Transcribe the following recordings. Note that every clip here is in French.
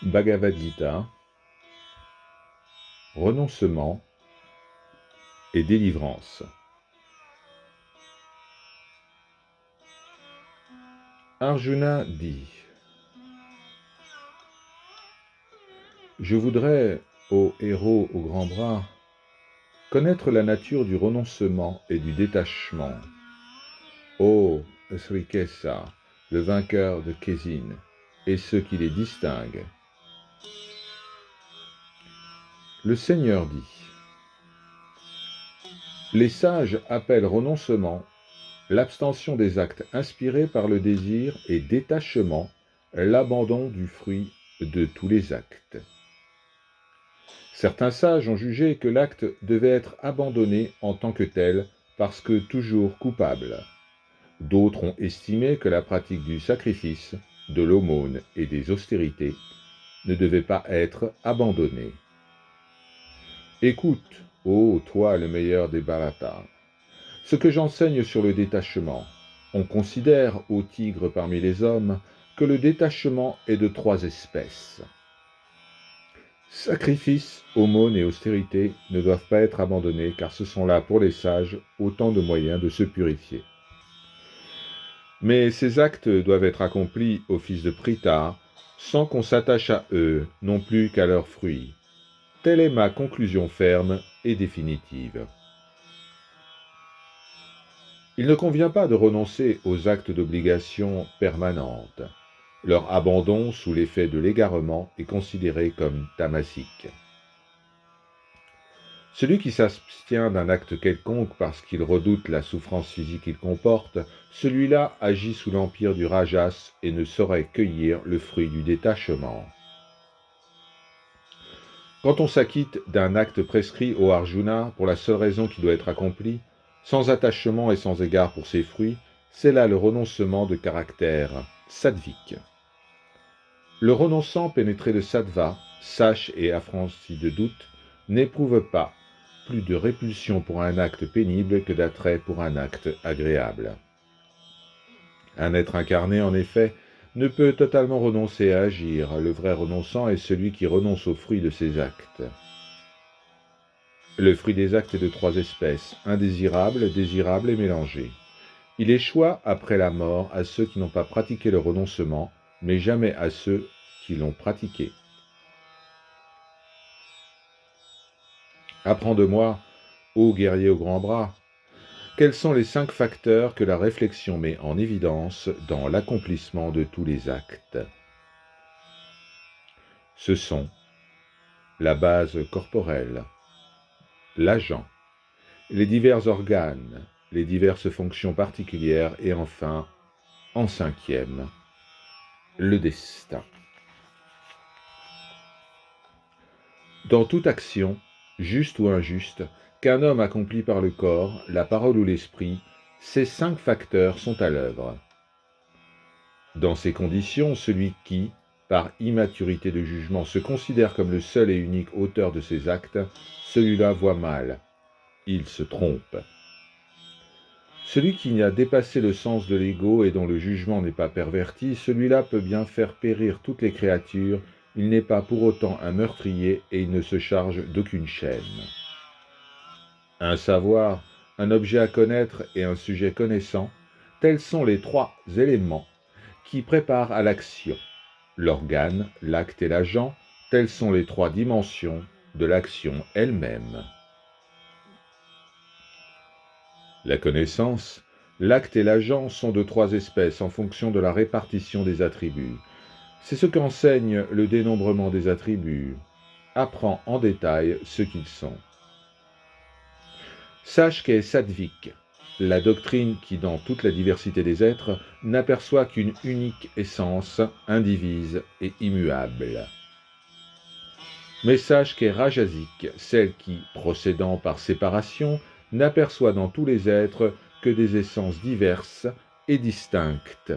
Bhagavad Gita, renoncement et délivrance. Arjuna dit : Je voudrais, ô héros aux grands bras, connaître la nature du renoncement et du détachement. Ô Srikesa, le vainqueur de Késin, et ceux qui les distinguent. Le Seigneur dit : Les sages appellent renoncement l'abstention des actes inspirés par le désir et détachement, l'abandon du fruit de tous les actes. Certains sages ont jugé que l'acte devait être abandonné en tant que tel parce que toujours coupable. D'autres ont estimé que la pratique du sacrifice, de l'aumône et des austérités ne devait pas être abandonnée. Écoute, ô toi le meilleur des Bharata, ce que j'enseigne sur le détachement. On considère, ô tigre parmi les hommes, que le détachement est de 3 espèces. Sacrifice, aumône et austérité ne doivent pas être abandonnés car ce sont là pour les sages autant de moyens de se purifier. Mais ces actes doivent être accomplis au fils de Pritha sans qu'on s'attache à eux non plus qu'à leurs fruits. Telle est ma conclusion ferme et définitive. Il ne convient pas de renoncer aux actes d'obligation permanente. Leur abandon sous l'effet de l'égarement est considéré comme tamasique. Celui qui s'abstient d'un acte quelconque parce qu'il redoute la souffrance physique qu'il comporte, celui-là agit sous l'empire du rajas et ne saurait cueillir le fruit du détachement. Quand on s'acquitte d'un acte prescrit au Arjuna pour la seule raison qu'il doit être accompli, sans attachement et sans égard pour ses fruits, c'est là le renoncement de caractère sattvique. Le renonçant pénétré de sattva, sage et affranchi de doute, n'éprouve pas plus de répulsion pour un acte pénible que d'attrait pour un acte agréable. Un être incarné, en effet, ne peut totalement renoncer à agir. Le vrai renonçant est celui qui renonce au fruit de ses actes. Le fruit des actes est de 3 espèces, indésirable, désirable et mélangé. Il échoua après la mort à ceux qui n'ont pas pratiqué le renoncement, mais jamais à ceux qui l'ont pratiqué. Apprends de moi, ô guerrier aux grands bras, quels sont les 5 facteurs que la réflexion met en évidence dans l'accomplissement de tous les actes. Ce sont la base corporelle, l'agent, les divers organes, les diverses fonctions particulières et enfin, en 5e, le destin. Dans toute action, juste ou injuste, qu'un homme accomplit par le corps, la parole ou l'esprit, ces 5 facteurs sont à l'œuvre. Dans ces conditions, celui qui, par immaturité de jugement, se considère comme le seul et unique auteur de ses actes, celui-là voit mal, il se trompe. Celui qui a dépassé le sens de l'ego et dont le jugement n'est pas perverti, celui-là peut bien faire périr toutes les créatures, il n'est pas pour autant un meurtrier et il ne se charge d'aucune chaîne. Un savoir, un objet à connaître et un sujet connaissant, tels sont les 3 éléments qui préparent à l'action. L'organe, l'acte et l'agent, telles sont les 3 dimensions de l'action elle-même. La connaissance, l'acte et l'agent sont de 3 espèces en fonction de la répartition des attributs. C'est ce qu'enseigne le dénombrement des attributs. Apprends en détail ce qu'ils sont. Sache qu'est sattvique, la doctrine qui, dans toute la diversité des êtres, n'aperçoit qu'une unique essence, indivise et immuable. Mais sache qu'est rajasique, celle qui, procédant par séparation, n'aperçoit dans tous les êtres que des essences diverses et distinctes.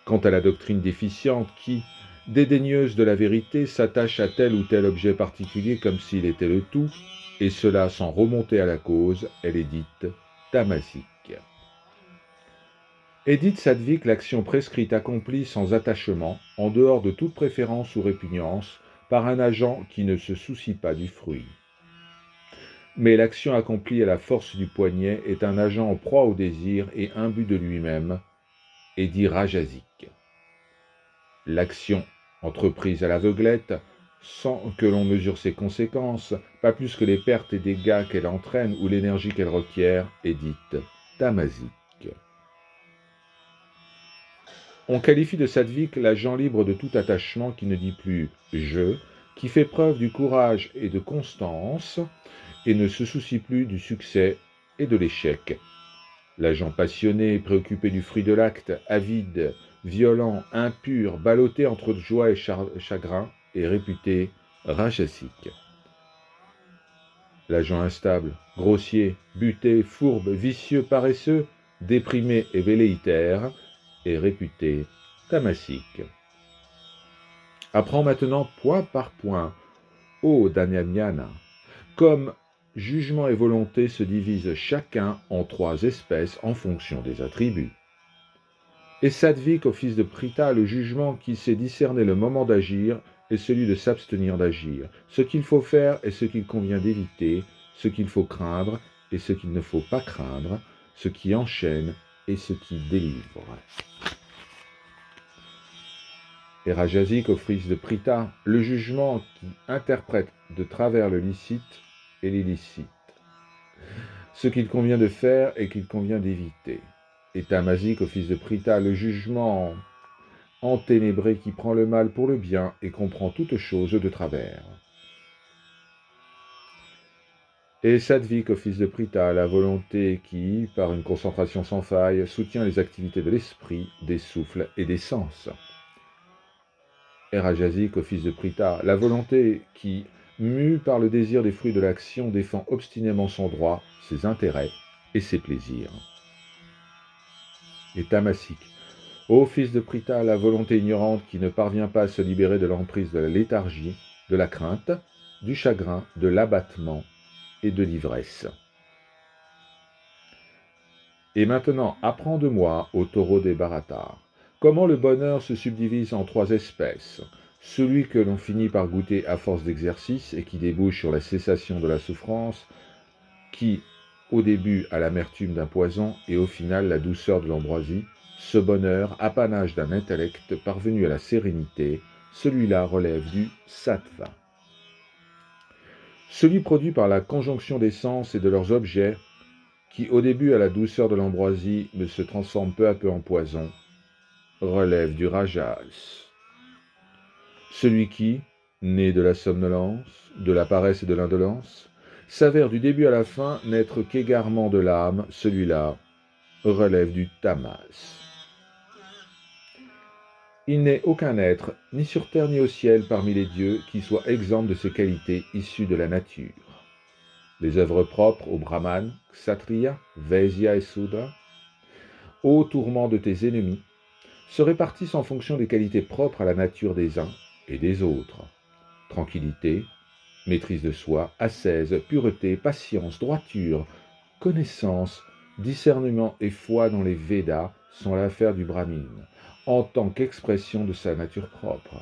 Quant à la doctrine déficiente qui, dédaigneuse de la vérité, s'attache à tel ou tel objet particulier comme s'il était le tout, et cela sans remonter à la cause, elle est dite tamasique. Edith Sadvik, l'action prescrite accomplie sans attachement, en dehors de toute préférence ou répugnance, par un agent qui ne se soucie pas du fruit. Mais l'action accomplie à la force du poignet est un agent en proie au désir et imbu de lui-même, et dit rajasique. L'action entreprise à l'aveuglette, sans que l'on mesure ses conséquences, pas plus que les pertes et dégâts qu'elle entraîne ou l'énergie qu'elle requiert, est dite tamasique. On qualifie de Sadvik l'agent libre de tout attachement qui ne dit plus « je », qui fait preuve du courage et de constance et ne se soucie plus du succès et de l'échec. L'agent passionné, préoccupé du fruit de l'acte, avide, violent, impur, ballotté entre joie et chagrin, est réputé rajasique. L'agent instable, grossier, buté, fourbe, vicieux, paresseux, déprimé et velléitaire est réputé tamasique. Apprends maintenant point par point, ô Danyanyana, comme jugement et volonté se divisent chacun en 3 espèces en fonction des attributs. Et Sadvik, au fils de Prita, le jugement qui sait discerner le moment d'agir est celui de s'abstenir d'agir, ce qu'il faut faire et ce qu'il convient d'éviter, ce qu'il faut craindre et ce qu'il ne faut pas craindre, ce qui enchaîne et ce qui délivre. Et Rajasique, au fils de Prita, le jugement qui interprète de travers le licite et l'illicite, ce qu'il convient de faire et qu'il convient d'éviter. Et Tamasique, au fils de Prita, le jugement enténébré qui prend le mal pour le bien et comprend toute chose de travers. Et Sadvik, au fils de Prita, la volonté qui, par une concentration sans faille, soutient les activités de l'esprit, des souffles et des sens. Et Rajasique, au fils de Prita, la volonté qui, mue par le désir des fruits de l'action, défend obstinément son droit, ses intérêts et ses plaisirs. Et Tamasique, ô fils de Prita, la volonté ignorante qui ne parvient pas à se libérer de l'emprise de la léthargie, de la crainte, du chagrin, de l'abattement et de l'ivresse. Et maintenant, apprends de moi, ô taureau des Bharatas, comment le bonheur se subdivise en 3 espèces, celui que l'on finit par goûter à force d'exercice et qui débouche sur la cessation de la souffrance, qui, au début, a l'amertume d'un poison et au final la douceur de l'ambroisie, ce bonheur, apanage d'un intellect parvenu à la sérénité, celui-là relève du sattva. Celui produit par la conjonction des sens et de leurs objets, qui au début a la douceur de l'ambroisie mais se transforme peu à peu en poison, relève du rajas. Celui qui, né de la somnolence, de la paresse et de l'indolence, s'avère du début à la fin n'être qu'égarement de l'âme, celui-là relève du tamas. Il n'est aucun être, ni sur terre ni au ciel parmi les dieux, qui soit exempt de ces qualités issues de la nature. Les œuvres propres aux brahmanes, kshatriya, vaisya et sudra, ô tourment de tes ennemis, se répartissent en fonction des qualités propres à la nature des uns et des autres. Tranquillité, maîtrise de soi, ascèse, pureté, patience, droiture, connaissance, discernement et foi dans les Védas sont l'affaire du Brahmine, en tant qu'expression de sa nature propre.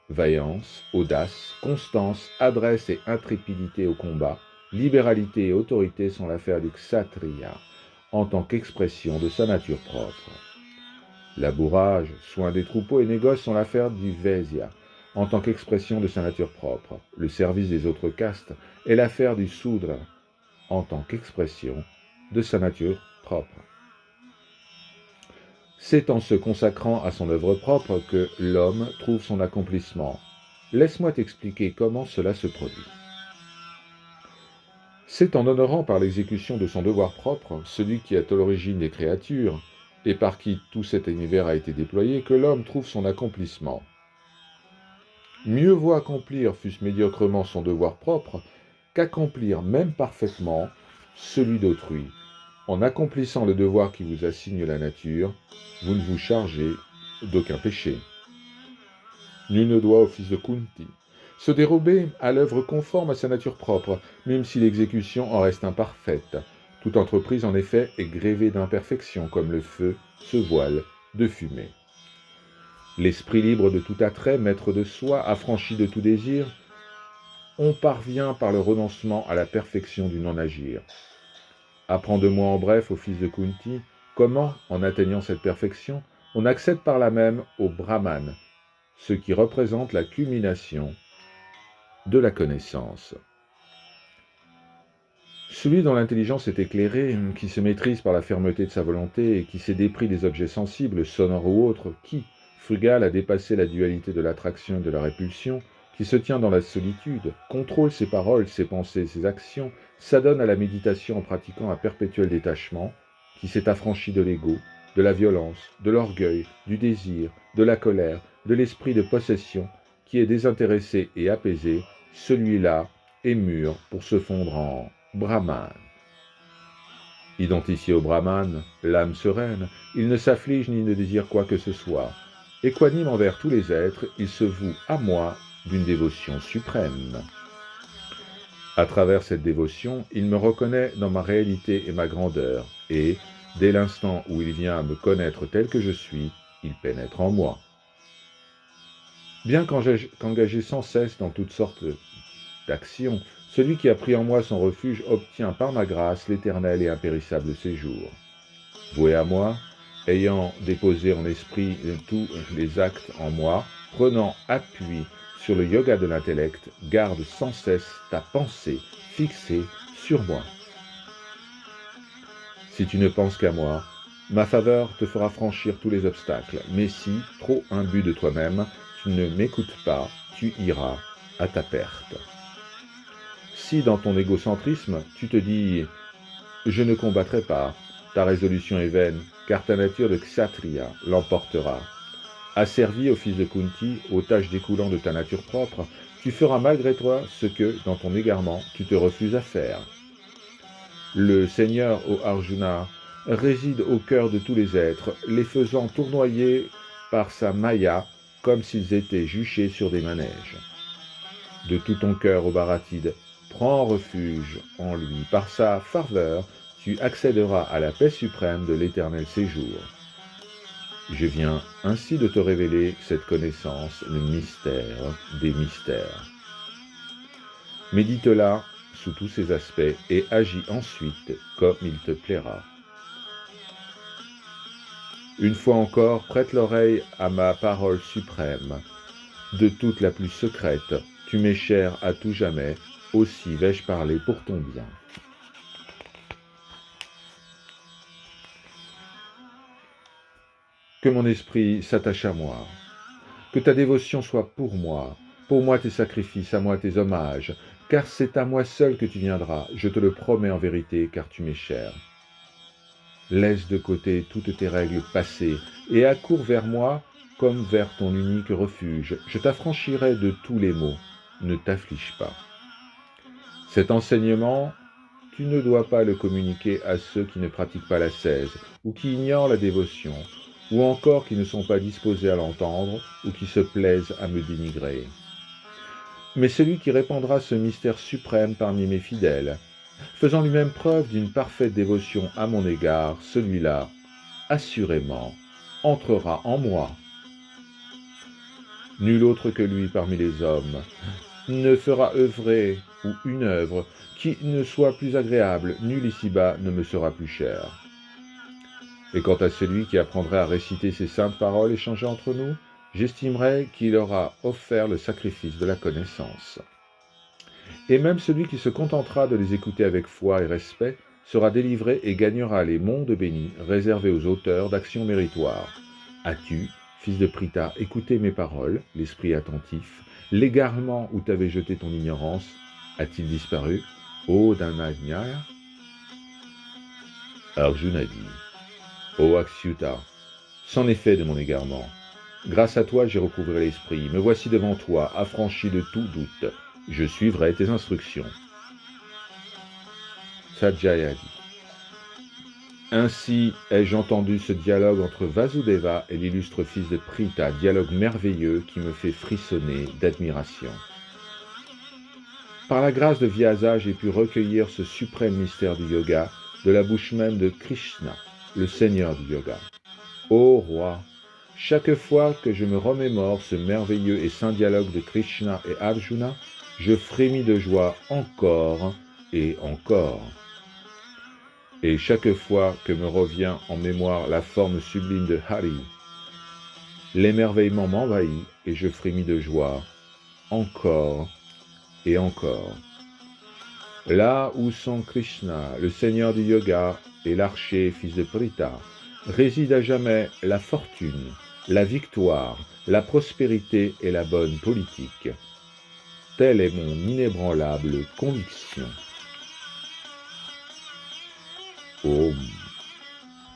Vaillance, audace, constance, adresse et intrépidité au combat, libéralité et autorité sont l'affaire du Kshatriya, en tant qu'expression de sa nature propre. Labourage, soin des troupeaux et négoce sont l'affaire du Vaisya, en tant qu'expression de sa nature propre. Le service des autres castes est l'affaire du Sudra, en tant qu'expression de sa nature propre. C'est en se consacrant à son œuvre propre que l'homme trouve son accomplissement. Laisse-moi t'expliquer comment cela se produit. C'est en honorant par l'exécution de son devoir propre celui qui est à l'origine des créatures et par qui tout cet univers a été déployé que l'homme trouve son accomplissement. Mieux vaut accomplir, fût-ce médiocrement, son devoir propre qu'accomplir même parfaitement celui d'autrui. En accomplissant le devoir qui vous assigne la nature, vous ne vous chargez d'aucun péché. Nul ne doit au fils de Kunti se dérober à l'œuvre conforme à sa nature propre, même si l'exécution en reste imparfaite. Toute entreprise, en effet, est grévée d'imperfections, comme le feu se voile de fumée. L'esprit libre de tout attrait, maître de soi, affranchi de tout désir, on parvient par le renoncement à la perfection du non-agir. Apprends de moi en bref, ô fils de Kunti, comment, en atteignant cette perfection, on accède par là même au Brahman, ce qui représente la culmination de la connaissance. Celui dont l'intelligence est éclairée, qui se maîtrise par la fermeté de sa volonté et qui s'est dépris des objets sensibles, sonores ou autres, qui, frugal, a dépassé la dualité de l'attraction et de la répulsion, qui se tient dans la solitude, contrôle ses paroles, ses pensées, ses actions, s'adonne à la méditation en pratiquant un perpétuel détachement, qui s'est affranchi de l'ego, de la violence, de l'orgueil, du désir, de la colère, de l'esprit de possession, qui est désintéressé et apaisé, celui-là est mûr pour se fondre en Brahman. Identifié au Brahman, l'âme sereine, il ne s'afflige ni ne désire quoi que ce soit. Équanime envers tous les êtres, il se voue à moi d'une dévotion suprême. À travers cette dévotion, il me reconnaît dans ma réalité et ma grandeur, et, dès l'instant où il vient à me connaître tel que je suis, il pénètre en moi. Bien qu'engagé sans cesse dans toutes sortes d'actions, celui qui a pris en moi son refuge obtient par ma grâce l'éternel et impérissable séjour. Voué à moi, ayant déposé en esprit tous les actes en moi, prenant appui sur le yoga de l'intellect, garde sans cesse ta pensée fixée sur moi. Si tu ne penses qu'à moi, ma faveur te fera franchir tous les obstacles, mais si, trop imbu de toi-même, tu ne m'écoutes pas, tu iras à ta perte. Si dans ton égocentrisme, tu te dis « je ne combattrai pas », ta résolution est vaine, car ta nature de Kshatriya l'emportera. Asservi au fils de Kunti, aux tâches découlant de ta nature propre, tu feras malgré toi ce que, dans ton égarement, tu te refuses à faire. Le Seigneur, ô Arjuna, réside au cœur de tous les êtres, les faisant tournoyer par sa maya comme s'ils étaient juchés sur des manèges. De tout ton cœur, ô Bharatide, prends refuge en lui. Par sa faveur, tu accéderas à la paix suprême de l'éternel séjour. Je viens ainsi de te révéler cette connaissance, le mystère des mystères. Médite-la sous tous ses aspects et agis ensuite comme il te plaira. Une fois encore, prête l'oreille à ma parole suprême, de toute la plus secrète, tu m'es cher à tout jamais, aussi vais-je parler pour ton bien. Que mon esprit s'attache à moi, que ta dévotion soit pour moi tes sacrifices, à moi tes hommages, car c'est à moi seul que tu viendras, je te le promets en vérité, car tu m'es cher. Laisse de côté toutes tes règles passées, et accours vers moi comme vers ton unique refuge. Je t'affranchirai de tous les maux, ne t'afflige pas. Cet enseignement, tu ne dois pas le communiquer à ceux qui ne pratiquent pas l'ascèse, ou qui ignorent la dévotion, ou encore qui ne sont pas disposés à l'entendre, ou qui se plaisent à me dénigrer. Mais celui qui répandra ce mystère suprême parmi mes fidèles, faisant lui-même preuve d'une parfaite dévotion à mon égard, celui-là, assurément, entrera en moi. Nul autre que lui parmi les hommes ne fera œuvrer ou une œuvre qui ne soit plus agréable, nul ici-bas ne me sera plus cher. Et quant à celui qui apprendrait à réciter ces saintes paroles échangées entre nous, j'estimerais qu'il aura offert le sacrifice de la connaissance. Et même celui qui se contentera de les écouter avec foi et respect sera délivré et gagnera les mondes bénis réservés aux auteurs d'actions méritoires. As-tu, fils de Pritha, écouté mes paroles, l'esprit attentif, l'égarement où t'avais jeté ton ignorance, a-t-il disparu, ô Dhananyaya? Arjuna dit, ô Aksyuta, c'en est fait de mon égarement. Grâce à toi, j'ai recouvré l'esprit. Me voici devant toi, affranchi de tout doute. Je suivrai tes instructions. Sajjaya dit. Ainsi ai-je entendu ce dialogue entre Vasudeva et l'illustre fils de Pritha, dialogue merveilleux qui me fait frissonner d'admiration. Par la grâce de Vyasa, j'ai pu recueillir ce suprême mystère du yoga de la bouche même de Krishna, le seigneur du yoga. Ô roi, chaque fois que je me remémore ce merveilleux et saint dialogue de Krishna et Arjuna, je frémis de joie encore et encore. Et chaque fois que me revient en mémoire la forme sublime de Hari, l'émerveillement m'envahit et je frémis de joie encore et encore. Là où sont Krishna, le seigneur du yoga et l'archer fils de Pritha, réside à jamais la fortune, la victoire, la prospérité et la bonne politique. Telle est mon inébranlable conviction. Om.